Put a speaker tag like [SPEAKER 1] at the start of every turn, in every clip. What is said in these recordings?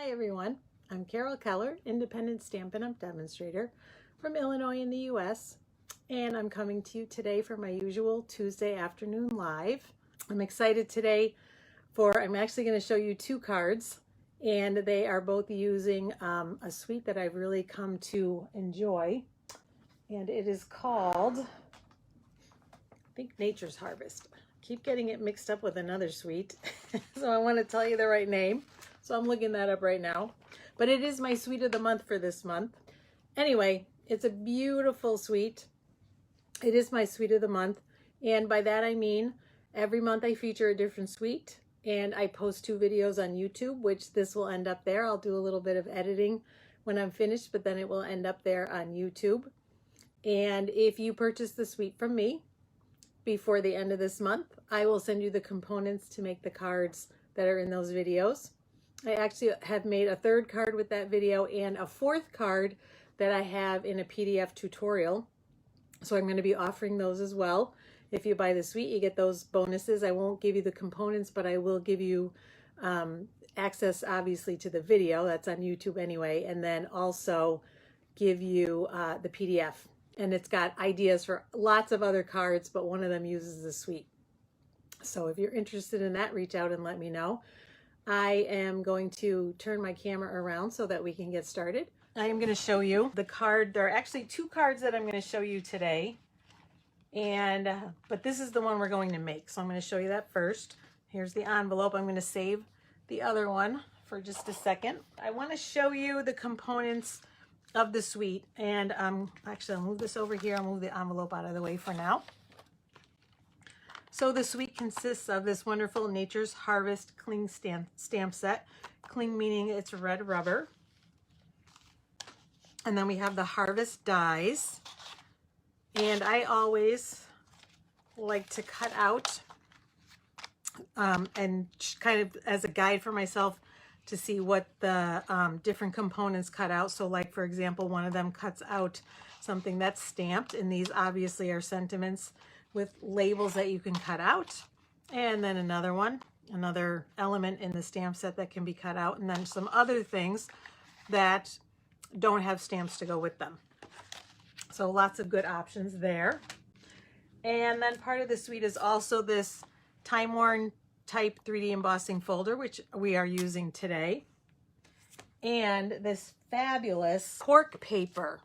[SPEAKER 1] Hi everyone, I'm Carol Keller, independent Stampin' Up! Demonstrator from Illinois in the US, and I'm coming to you today for my usual Tuesday afternoon live. I'm excited today I'm actually going to show you two cards, and they are both using a suite that I've really come to enjoy, and it is called, I think, Nature's Harvest. Keep getting it mixed up with another suite, so I want to tell you the right name. So I'm looking that up right now. But it is my suite of the month for this month. Anyway, it's a beautiful suite. It is my suite of the month. And by that I mean every month I feature a different suite. And I post 2 videos on YouTube, which this will end up there. I'll do a little bit of editing when I'm finished, but then it will end up there on YouTube. And if you purchase the suite from me before the end of this month, I will send you the components to make the cards that are in those videos. I actually have made a 3rd card with that video and a 4th card that I have in a PDF tutorial. So I'm going to be offering those as well. If you buy the suite, you get those bonuses. I won't give you the components, but I will give you access, obviously, to the video. That's on YouTube anyway. And then also give you the PDF. And it's got ideas for lots of other cards, but one of them uses the suite. So if you're interested in that, reach out and let me know. I am going to turn my camera around so that we can get started. I am going to show you the card. There are actually 2 cards that I'm going to show you today. But this is the one we're going to make. So I'm going to show you that first. Here's the envelope. I'm going to save the other one for just a second. I want to show you the components of the suite. And actually, I'll move this over here. I'll move the envelope out of the way for now. So the suite consists of this wonderful Nature's Harvest cling stamp set. Cling meaning it's red rubber. And then we have the Harvest dies. And I always like to cut out and kind of as a guide for myself to see what the different components cut out. So like, for example, one of them cuts out something that's stamped, and these obviously are sentiments with labels that you can cut out. And then another element in the stamp set that can be cut out, and then some other things that don't have stamps to go with them. So lots of good options there. And then part of the suite is also this time-worn type 3D embossing folder, which we are using today. And this fabulous cork paper.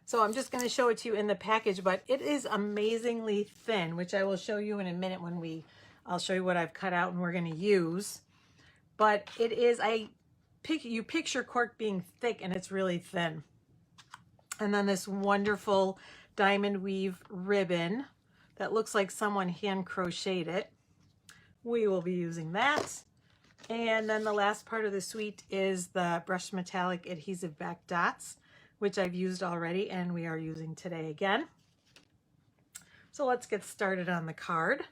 [SPEAKER 1] So I'm just going to show it to you in the package, but it is amazingly thin, which I will show you in a minute when I'll show you what I've cut out and we're going to use. But it is, you picture cork being thick, and it's really thin. And then this wonderful diamond weave ribbon that looks like someone hand crocheted it. We will be using that. And then the last part of the suite is the brushed metallic adhesive back dots, which I've used already and we are using today again. So let's get started on the card.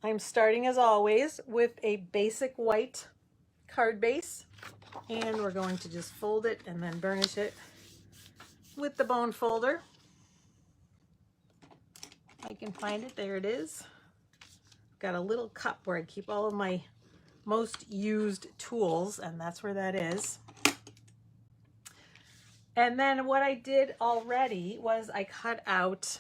[SPEAKER 1] I'm starting, as always, with a basic white card base, and we're going to just fold it and then burnish it with the bone folder. If I can find it, there it is. I've got a little cup where I keep all of my most used tools, and that's where that is. And then what I did already was I cut out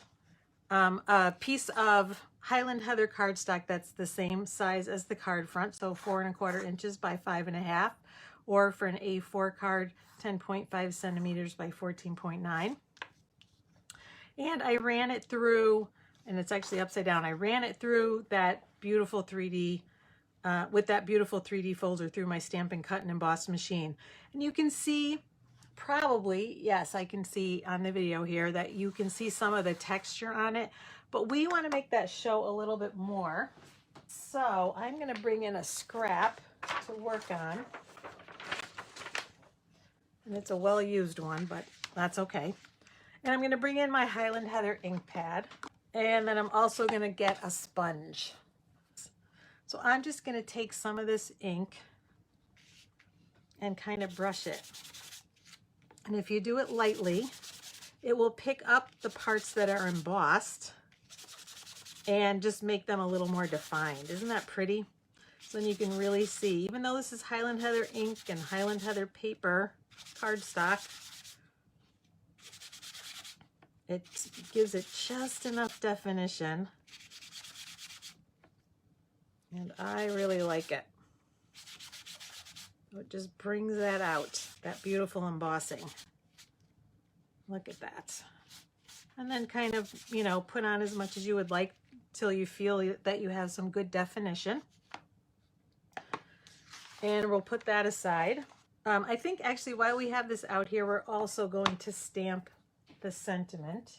[SPEAKER 1] a piece of Highland Heather cardstock that's the same size as the card front, so 4 1/4 inches by 5 1/2, or for an A4 card, 10.5 centimeters by 14.9. And I ran it through, and it's actually upside down. I ran it through that beautiful 3D, with that beautiful 3D folder through my Stampin' Cut and Emboss machine. And you can see, probably, yes, I can see on the video here that you can see some of the texture on it, but we want to make that show a little bit more. So I'm going to bring in a scrap to work on. And it's a well-used one, but that's okay. And I'm going to bring in my Highland Heather ink pad. And then I'm also going to get a sponge. So I'm just going to take some of this ink and kind of brush it. And if you do it lightly, it will pick up the parts that are embossed and just make them a little more defined. Isn't that pretty? So then you can really see, even though this is Highland Heather ink and Highland Heather paper cardstock, it gives it just enough definition. And I really like it. It just brings that out, that beautiful embossing. Look at that. And then kind of, you know, put on as much as you would like till you feel that you have some good definition. And we'll put that aside. I think actually while we have this out here, we're also going to stamp the sentiment.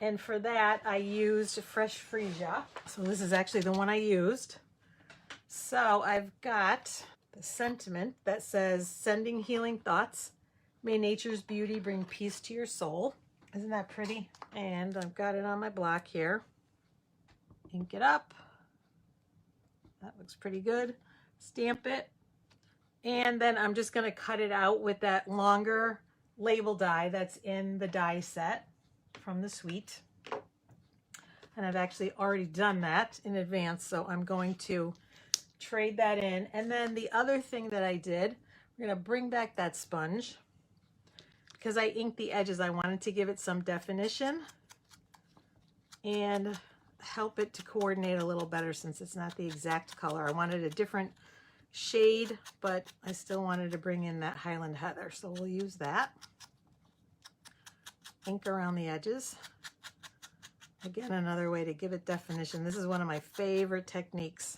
[SPEAKER 1] And for that, I used Fresh Freesia. So this is actually the one I used. So I've got the sentiment that says, sending healing thoughts. May nature's beauty bring peace to your soul. Isn't that pretty? And I've got it on my block here. Ink it up. That looks pretty good. Stamp it. And then I'm just going to cut it out with that longer label die that's in the die set from the suite. And I've actually already done that in advance, so I'm going to trade that in. And then the other thing that I did, we're going to bring back that sponge because I inked the edges. I wanted to give it some definition and help it to coordinate a little better since it's not the exact color. I wanted a different shade, but I still wanted to bring in that Highland Heather, so we'll use that. Ink around the edges. Again, another way to give it definition. This is one of my favorite techniques.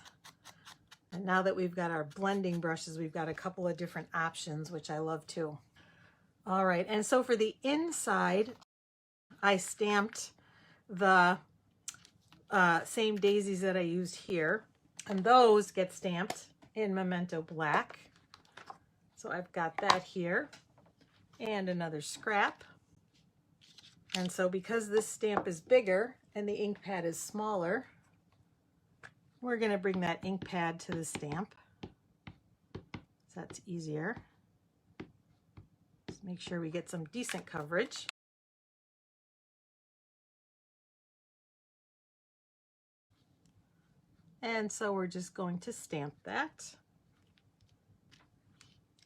[SPEAKER 1] And now that we've got our blending brushes, we've got a couple of different options, which I love too. All right, and so for the inside, I stamped the same daisies that I used here, and those get stamped in Memento Black. So I've got that here, and another scrap. And so because this stamp is bigger and the ink pad is smaller, we're going to bring that ink pad to the stamp. So that's easier. Just make sure we get some decent coverage. And so we're just going to stamp that.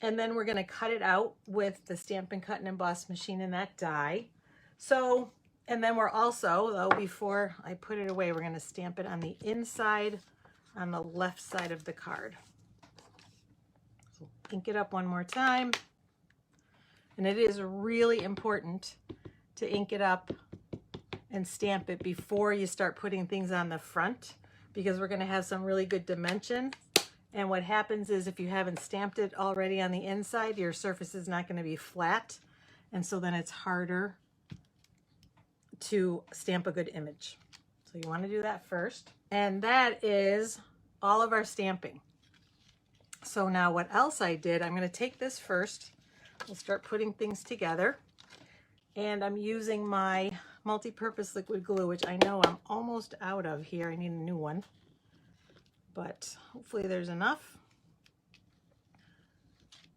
[SPEAKER 1] And then we're going to cut it out with the Stampin' Cut and Emboss machine in that die. So, and then we're also, though, before I put it away, we're going to stamp it on the inside, on the left side of the card. So ink it up one more time. And it is really important to ink it up and stamp it before you start putting things on the front, because we're going to have some really good dimension. And what happens is if you haven't stamped it already on the inside, your surface is not going to be flat. And so then it's harder to stamp a good image. So you want to do that first. And that is all of our stamping. So now what else I did, I'm going to take this first. We'll start putting things together. And I'm using my multi-purpose liquid glue, which I know I'm almost out of here. I need a new one. But hopefully there's enough.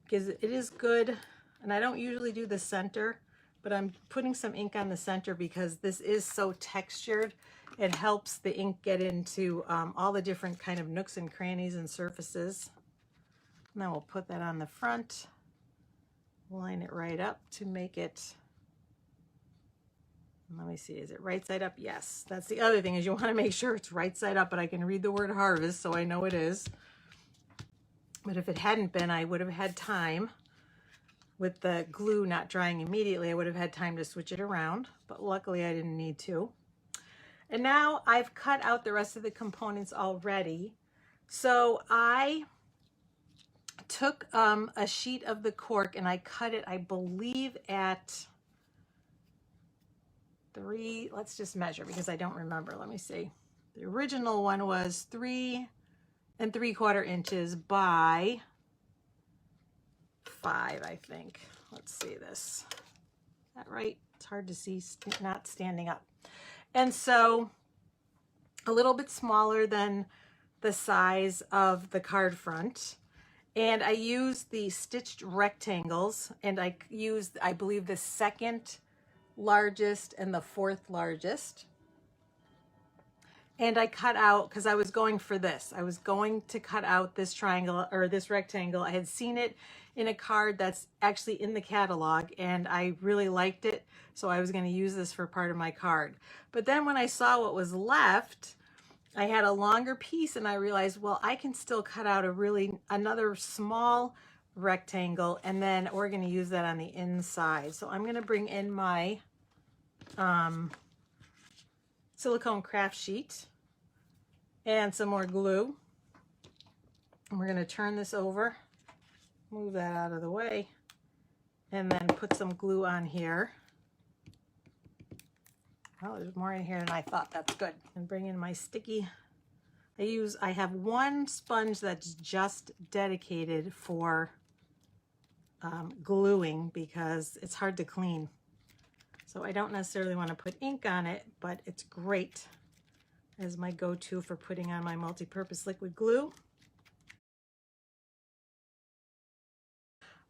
[SPEAKER 1] Because it is good. And I don't usually do the center, but I'm putting some ink on the center because this is so textured. It helps the ink get into all the different kind of nooks and crannies and surfaces. And then we'll put that on the front. Line it right up to make it, let me see, is it right side up? Yes. That's the other thing, is you want to make sure it's right side up, but I can read the word harvest, so I know it is. But if it hadn't been, I would have had time. With the glue not drying immediately, I would have had time to switch it around, but luckily I didn't need to. And now I've cut out the rest of the components already. So I took a sheet of the cork and I cut it, I believe, at 3, let's just measure because I don't remember. Let me see. The original one was 3 3/4 inches by 5, I think. Let's see this. Is that right? It's hard to see not standing up. And so a little bit smaller than the size of the card front. And I used the stitched rectangles, and I used, I believe, the second largest and the fourth largest. And I cut out, because I was going for this. I was going to cut out this triangle or this rectangle. I had seen it in a card that's actually in the catalog and I really liked it. So I was going to use this for part of my card. But then when I saw what was left, I had a longer piece and I realized, well, I can still cut out another small rectangle, and then we're going to use that on the inside. So I'm going to bring in my silicone craft sheet and some more glue. And we're going to turn this over, move that out of the way, and then put some glue on here. Oh, there's more in here than I thought. That's good. And bring in my sticky. I have one sponge that's just dedicated for gluing because it's hard to clean. So I don't necessarily want to put ink on it, but it's great as my go-to for putting on my multi-purpose liquid glue.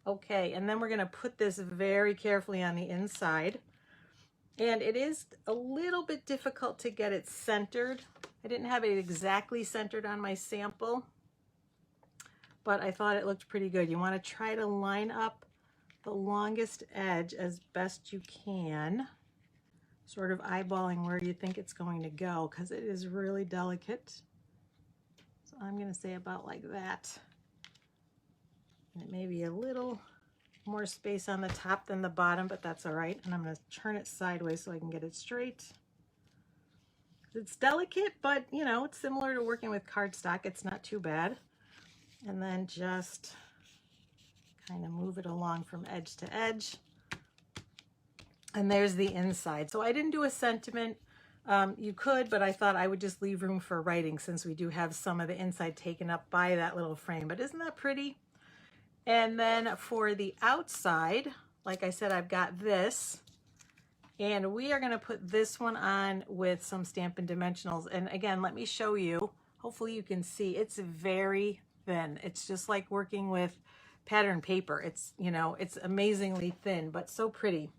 [SPEAKER 1] Okay, and then we're going to put this very carefully on the inside. And it is a little bit difficult to get it centered. I didn't have it exactly centered on my sample, but I thought it looked pretty good. You want to try to line up the longest edge as best you can, sort of eyeballing where you think it's going to go, because it is really delicate. So I'm going to say about like that. And it may be a little more space on the top than the bottom, but that's all right. And I'm going to turn it sideways so I can get it straight. It's delicate, but you know, it's similar to working with cardstock. It's not too bad. And then just kind of move it along from edge to edge. And there's the inside. So I didn't do a sentiment. You could, but I thought I would just leave room for writing since we do have some of the inside taken up by that little frame. But isn't that pretty? And then for the outside, like I said, I've got this. And we are going to put this one on with some Stampin' Dimensionals. And again, let me show you. Hopefully you can see it's very thin. It's just like working with pattern paper. It's, you know, it's amazingly thin, but so pretty.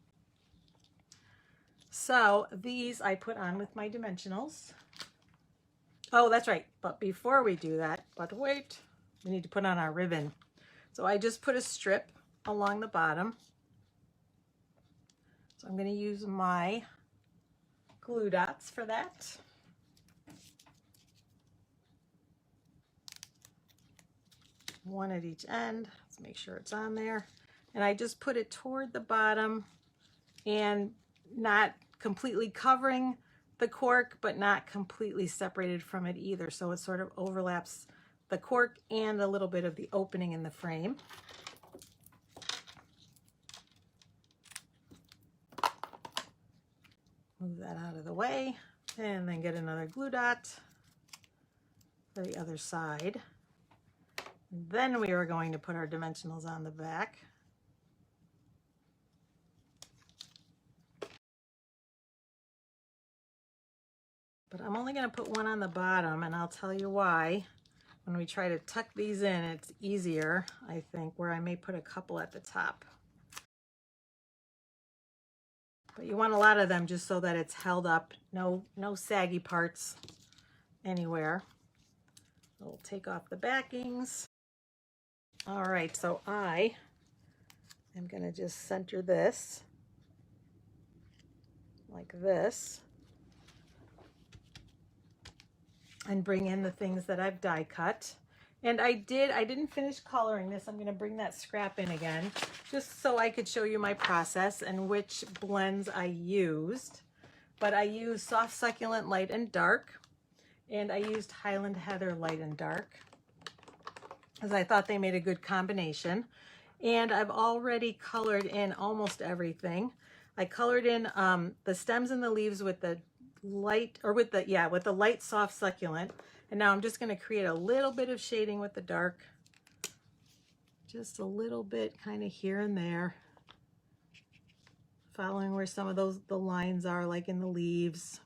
[SPEAKER 1] So these I put on with my Dimensionals. Oh, that's right. But before we do that, wait, we need to put on our ribbon. So I just put a strip along the bottom. So I'm going to use my glue dots for that. One at each end. Let's make sure it's on there. And I just put it toward the bottom and not completely covering the cork, but not completely separated from it either. So it sort of overlaps the cork and a little bit of the opening in the frame. Move that out of the way and then get another glue dot for the other side. Then we are going to put our Dimensionals on the back. But I'm only going to put one on the bottom, and I'll tell you why. When we try to tuck these in, it's easier, I think, where I may put a couple at the top. But you want a lot of them just so that it's held up. No saggy parts anywhere. We'll take off the backings. All right, so I am going to just center this like this and bring in the things that I've die cut. And I didn't finish coloring this. I'm going to bring that scrap in again just so I could show you my process and which blends I used. But I used Soft Succulent Light and Dark, and I used Highland Heather Light and Dark, as I thought they made a good combination. And I've already colored in almost everything. I colored in the stems and the leaves with the light, or with the light Soft Succulent. And now I'm just going to create a little bit of shading with the dark. Just a little bit kind of here and there. Following where some of the lines are, like in the leaves.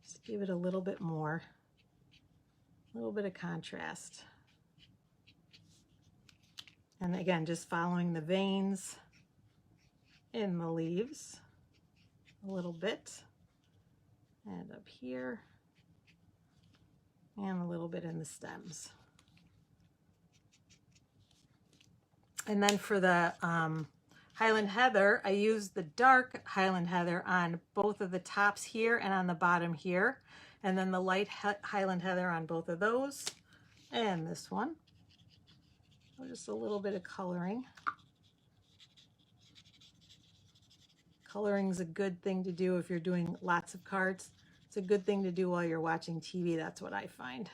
[SPEAKER 1] Just give it a little bit more. A little bit of contrast. And again, just following the veins in the leaves a little bit. and up here, and a little bit in the stems. And then for the Highland Heather, I used the dark Highland Heather on both of the tops here and on the bottom here. And then the light Highland Heather on both of those. And this one. Just a little bit of coloring. Coloring is a good thing to do if you're doing lots of cards. It's a good thing to do while you're watching TV. That's what I find.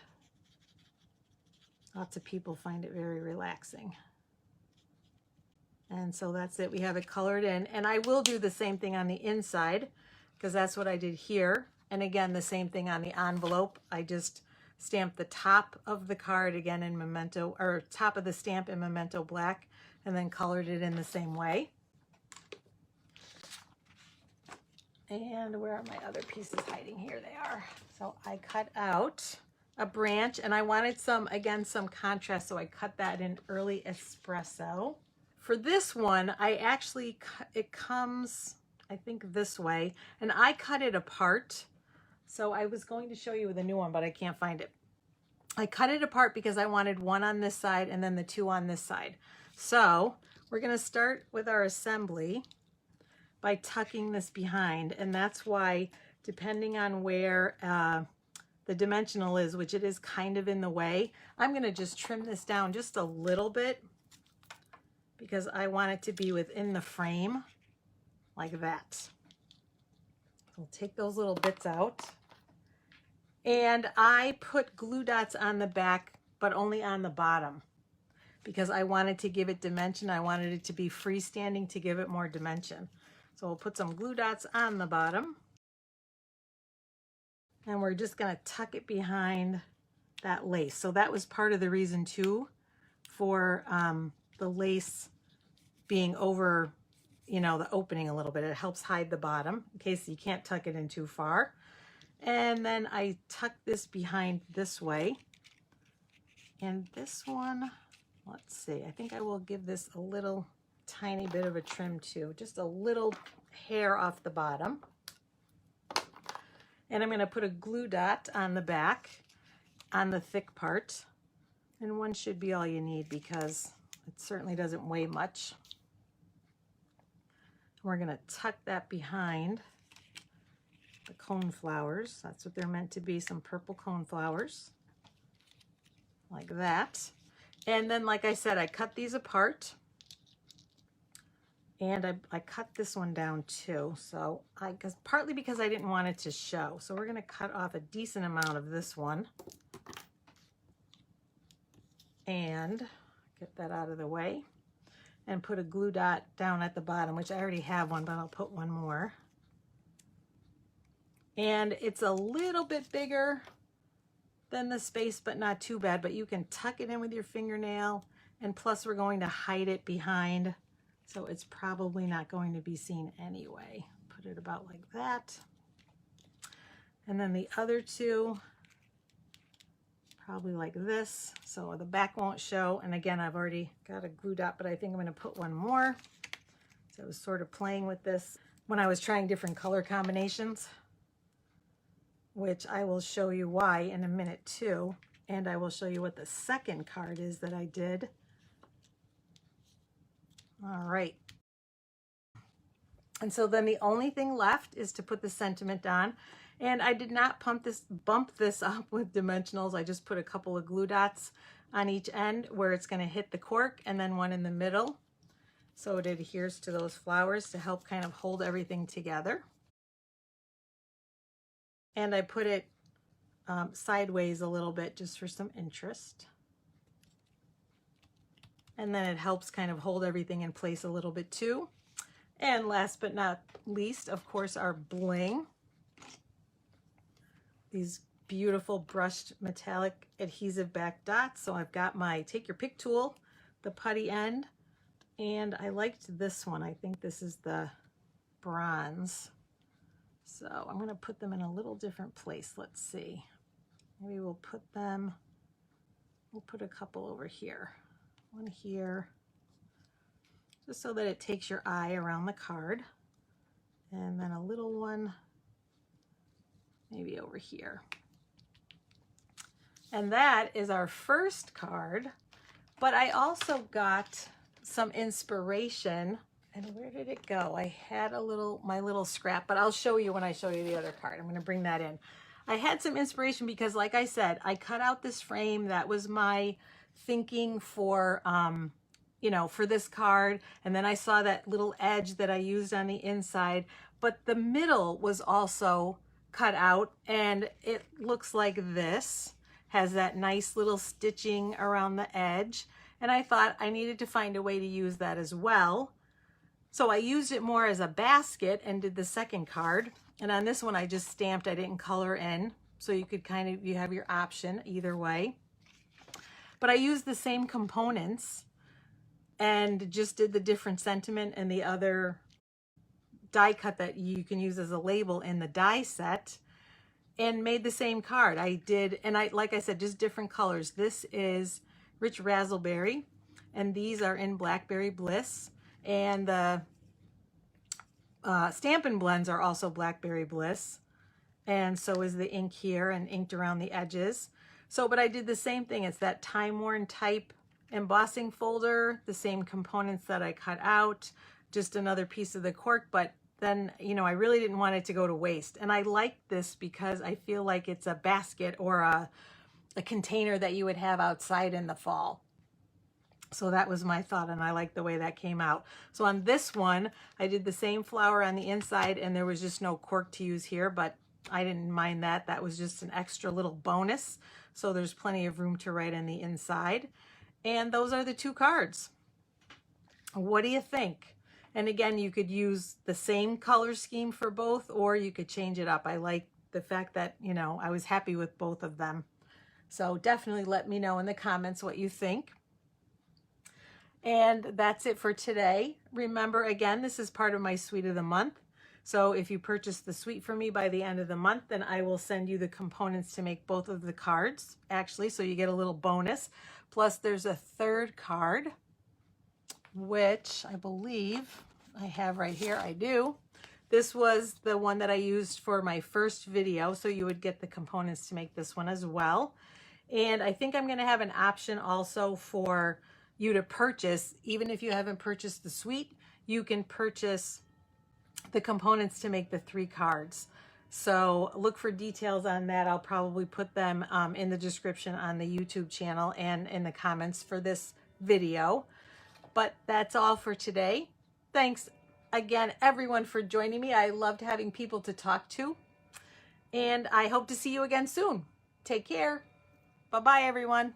[SPEAKER 1] Lots of people find it very relaxing. And so that's it. We have it colored in. And I will do the same thing on the inside because that's what I did here. And again, the same thing on the envelope. I just stamped the top of the card again in Memento, or top of the stamp in Memento Black, and then colored it in the same way. And where are my other pieces hiding? Here they are. So I cut out a branch, and I wanted some, again, some contrast, so I cut that in early espresso. For this one, I actually, it comes, I think this way, and I cut it apart. So I was going to show you with a new one, but I can't find it. I cut it apart because I wanted one on this side and then the two on this side. So we're gonna start with our assembly by tucking this behind, and that's why, depending on where the dimensional is, which it is kind of in the way, I'm gonna just trim this down just a little bit because I want it to be within the frame like that. We'll take those little bits out. And I put glue dots on the back, but only on the bottom because I wanted to give it dimension. I wanted it to be freestanding to give it more dimension. So we'll put some glue dots on the bottom. And we're just gonna tuck it behind that lace. So that was part of the reason too for the lace being over, you know, the opening a little bit. It helps hide the bottom in case you can't tuck it in too far. And then I tuck this behind this way. And this one, let's see, I think I will give this a little tiny bit of a trim too, just a little hair off the bottom. And I'm going to put a glue dot on the back on the thick part. And one should be all you need because it certainly doesn't weigh much. We're going to tuck that behind the cone flowers. That's what they're meant to be, some purple cone flowers. Like that. And then, like I said, I cut these apart. And I cut this one down too. So partly because I didn't want it to show. So we're going to cut off a decent amount of this one. And get that out of the way. And put a glue dot down at the bottom, which I already have one, but I'll put one more. And it's a little bit bigger than the space, but not too bad. But you can tuck it in with your fingernail. And plus we're going to hide it behind. So it's probably not going to be seen anyway. Put it about like that. And then the other two, probably like this. So the back won't show. And again, I've already got a glue dot, but I think I'm going to put one more. So I was sort of playing with this when I was trying different color combinations, which I will show you why in a minute too. And I will show you what the second card is that I did. All right. And so then the only thing left is to put the sentiment on. And I did not bump this up with dimensionals. I just put a couple of glue dots on each end where it's going to hit the cork, and then one in the middle. So it adheres to those flowers to help kind of hold everything together. And I put it sideways a little bit just for some interest. And then it helps kind of hold everything in place a little bit too. And last but not least, of course, our bling. These beautiful brushed metallic adhesive back dots. So I've got my take your pick tool, the putty end, and I liked this one. I think this is the bronze. So I'm going to put them in a little different place. Let's see. Maybe we'll put a couple over here. One here, just so that it takes your eye around the card. And then a little one maybe over here. And that is our first card, but I also got some inspiration. And where did it go? I had my little scrap, but I'll show you when I show you the other card. I'm going to bring that in. I had some inspiration because, like I said, I cut out this frame. That was my thinking for, you know, for this card. And then I saw that little edge that I used on the inside, but the middle was also cut out, and it looks like this. Has that nice little stitching around the edge. And I thought I needed to find a way to use that as well. So I used it more as a basket and did the second card. And on this one, I just stamped, I didn't color in. So you could you have your option either way. But I used the same components and just did the different sentiment and the other die cut that you can use as a label in the die set, and made the same card. I did, and like I said, just different colors. This is Rich Razzleberry, and these are in Blackberry Bliss, and the Stampin' Blends are also Blackberry Bliss, and so is the ink here, and inked around the edges. So, but I did the same thing. It's that time-worn type embossing folder, the same components that I cut out, just another piece of the cork, but then, you know, I really didn't want it to go to waste. And I like this because I feel like it's a basket or a container that you would have outside in the fall. So that was my thought, and I like the way that came out. So on this one, I did the same flower on the inside, and there was just no cork to use here, but I didn't mind that. That was just an extra little bonus. So there's plenty of room to write on the inside. And those are the two cards. What do you think? And again, you could use the same color scheme for both, or you could change it up. I like the fact that, you know, I was happy with both of them. So definitely let me know in the comments what you think. And that's it for today. Remember, again, this is part of my Suite of the Month. So if you purchase the suite for me by the end of the month, then I will send you the components to make both of the cards, actually, so you get a little bonus. Plus, there's a third card, which I believe I have right here. I do. This was the one that I used for my first video, so you would get the components to make this one as well. And I think I'm going to have an option also for you to purchase, even if you haven't purchased the suite, you can purchase the components to make the 3 cards. So look for details on that. I'll probably put them in the description on the YouTube channel and in the comments for this video. But that's all for today. Thanks again, everyone, for joining me. I loved having people to talk to, and I hope to see you again soon. Take care. Bye-bye, everyone.